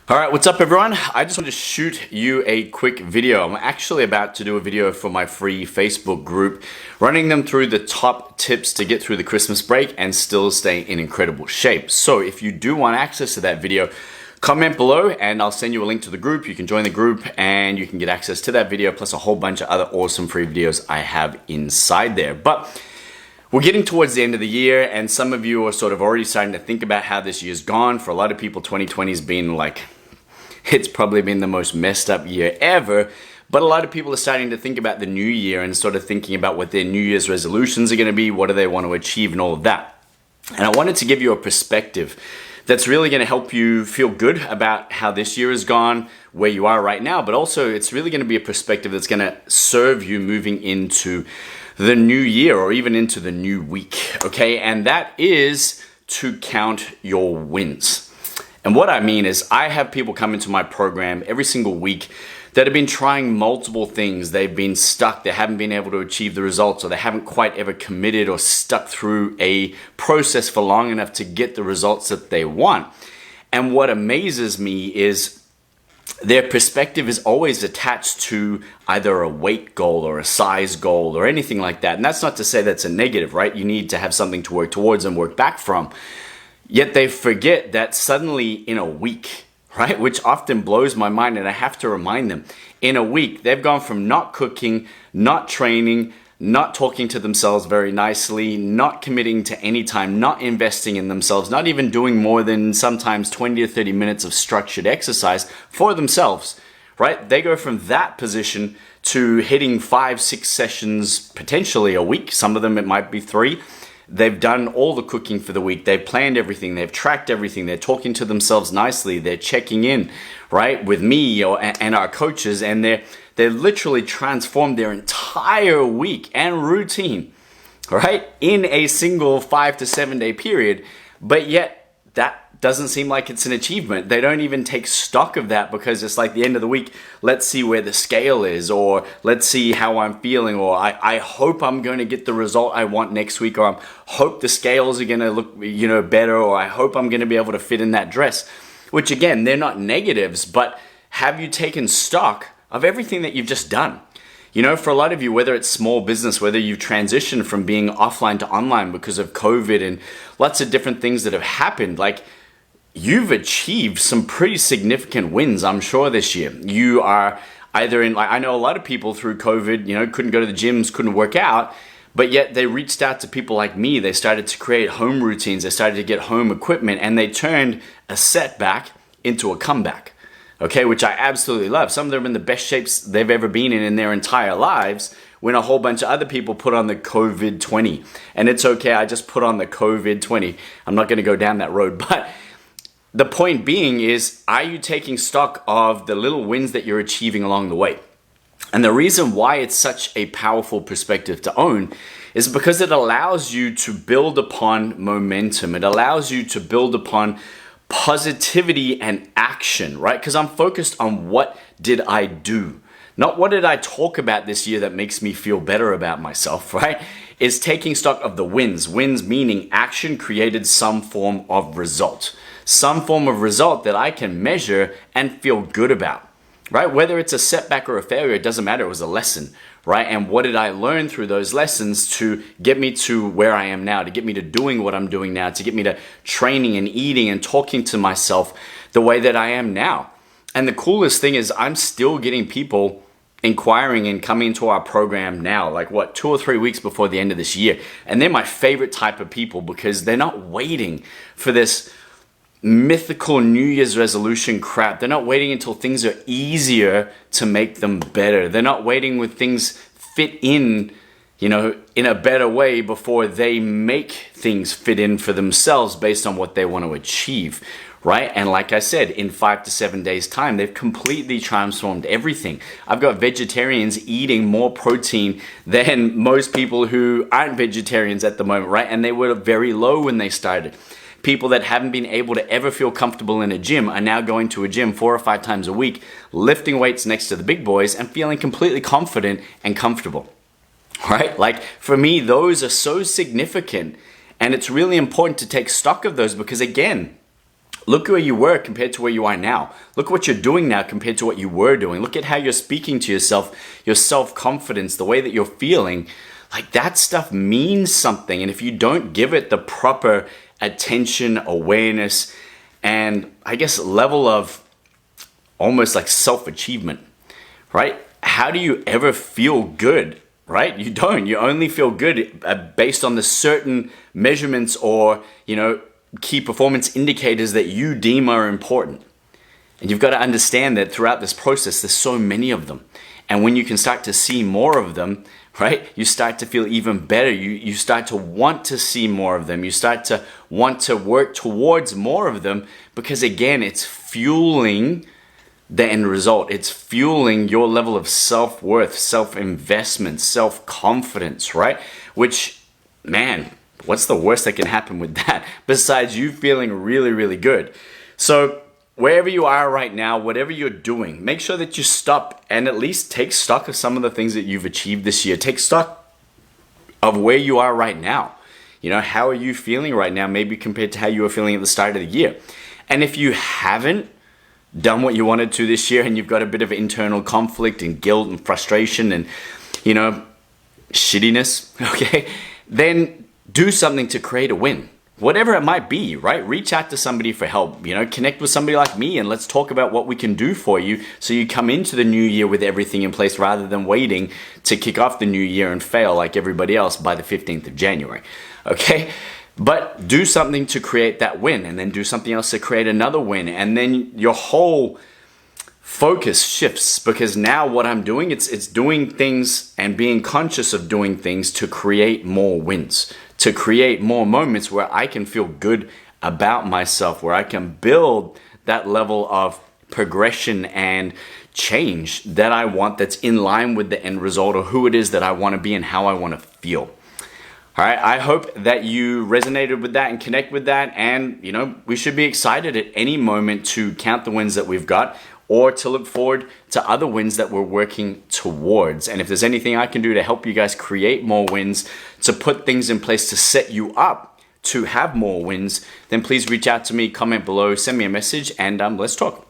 All right, what's up everyone? I just want to shoot you a quick video. I'm actually about to do a video for my free Facebook group, running them through the top tips to get through the Christmas break and still stay in incredible shape. So if you do want access to that video, comment below and I'll send you a link to the group. You can join the group and you can get access to that video plus a whole bunch of other awesome free videos I have inside there. But we're getting towards the end of the year and some of you are sort of already starting to think about how this year's gone. For a lot of people, 2020 has been like, it's probably been the most messed up year ever, but a lot of people are starting to think about the new year and sort of thinking about what their New Year's resolutions are going to be, what do they want to achieve and all of that. And I wanted to give you a perspective that's really going to help you feel good about how this year has gone, where you are right now, but also it's really going to be a perspective that's going to serve you moving into the new year or even into the new week, okay? And that is to count your wins. And what I mean is I have people come into my program every single week that have been trying multiple things. They've been stuck, they haven't been able to achieve the results, or they haven't quite ever committed or stuck through a process for long enough to get the results that they want. And what amazes me is their perspective is always attached to either a weight goal or a size goal or anything like that. And that's not to say that's a negative, right? You need to have something to work towards and work back from. Yet they forget that suddenly in a week, right? Which often blows my mind, and I have to remind them. In a week, they've gone from not cooking, not training, not talking to themselves very nicely, not committing to any time, not investing in themselves, not even doing more than sometimes 20 to 30 minutes of structured exercise for themselves, right? They go from that position to hitting 5-6 sessions potentially a week. Some of them it might be 3. They've done all the cooking for the week. They've planned everything. They've tracked everything. They're talking to themselves nicely. They're checking in, right, with me and our coaches, and they're literally transformed their entire week and routine, right, in a single 5 to 7 day period. But yet that doesn't seem like it's an achievement. They don't even take stock of that because it's like the end of the week, let's see where the scale is, or let's see how I'm feeling, or I hope I'm going to get the result I want next week, or I hope the scales are going to look, better, or I hope I'm going to be able to fit in that dress. Which again, they're not negatives, but have you taken stock of everything that you've just done? For a lot of you, whether it's small business, whether you've transitioned from being offline to online because of COVID and lots of different things that have happened, like you've achieved some pretty significant wins, I'm sure, this year. You are either in, like, I know a lot of people through COVID, couldn't go to the gyms, couldn't work out, but yet they reached out to people like me. They started to create home routines. They started to get home equipment, and they turned a setback into a comeback. Okay, which I absolutely love. Some of them are in the best shapes they've ever been in their entire lives, when a whole bunch of other people put on the COVID-20. And it's okay, I just put on the COVID-20. I'm not going to go down that road, but the point being is, are you taking stock of the little wins that you're achieving along the way? And the reason why it's such a powerful perspective to own is because it allows you to build upon momentum. It allows you to build upon positivity and action, right? Because I'm focused on what did I do, not what did I talk about this year that makes me feel better about myself, right? It's taking stock of the wins. Wins meaning action created some form of result. Some form of result that I can measure and feel good about, right? Whether it's a setback or a failure, it doesn't matter. It was a lesson, right? And what did I learn through those lessons to get me to where I am now, to get me to doing what I'm doing now, to get me to training and eating and talking to myself the way that I am now. And the coolest thing is I'm still getting people inquiring and coming to our program now, like 2 or 3 weeks before the end of this year. And they're my favorite type of people because they're not waiting for this mythical New Year's resolution crap. They're not waiting until things are easier to make them better. They're not waiting with things fit in, in a better way before they make things fit in for themselves based on what they want to achieve, right? And like I said, in 5 to 7 days time, they've completely transformed everything. I've got vegetarians eating more protein than most people who aren't vegetarians at the moment, right? And they were very low when they started. People that haven't been able to ever feel comfortable in a gym are now going to a gym 4 or 5 times a week, lifting weights next to the big boys and feeling completely confident and comfortable, right? Like for me, those are so significant, and it's really important to take stock of those because again, Look where you were compared to where you are now. Look what you're doing now compared to what you were doing. Look at how you're speaking to yourself, your self-confidence, the way that you're feeling. Like that stuff means something. And if you don't give it the proper attention, awareness, and I guess level of almost like self-achievement, right? How do you ever feel good, right? You don't. You only feel good based on the certain measurements or, key performance indicators that you deem are important. And you've got to understand that throughout this process, there's so many of them. And when you can start to see more of them, right, you start to feel even better. You start to want to see more of them. You start to want to work towards more of them because, again, it's fueling the end result. It's fueling your level of self-worth, self-investment, self-confidence, right? Which, man, what's the worst that can happen with that besides you feeling really, really good? So wherever you are right now, whatever you're doing, make sure that you stop and at least take stock of some of the things that you've achieved this year. Take stock of where you are right now. How are you feeling right now, maybe compared to how you were feeling at the start of the year? And if you haven't done what you wanted to this year and you've got a bit of internal conflict and guilt and frustration and, shittiness, okay, then do something to create a win. Whatever it might be, right? Reach out to somebody for help, connect with somebody like me and let's talk about what we can do for you so you come into the new year with everything in place rather than waiting to kick off the new year and fail like everybody else by the 15th of January, okay? But do something to create that win and then do something else to create another win. And then your whole focus shifts because now what I'm doing, it's doing things and being conscious of doing things to create more wins, to create more moments where I can feel good about myself, where I can build that level of progression and change that I want that's in line with the end result or who it is that I want to be and how I want to feel. All right, I hope that you resonated with that and connect with that. And, we should be excited at any moment to count the wins that we've got or to look forward to other wins that we're working towards. And if there's anything I can do to help you guys create more wins, to put things in place to set you up to have more wins, then please reach out to me, comment below, send me a message, and let's talk.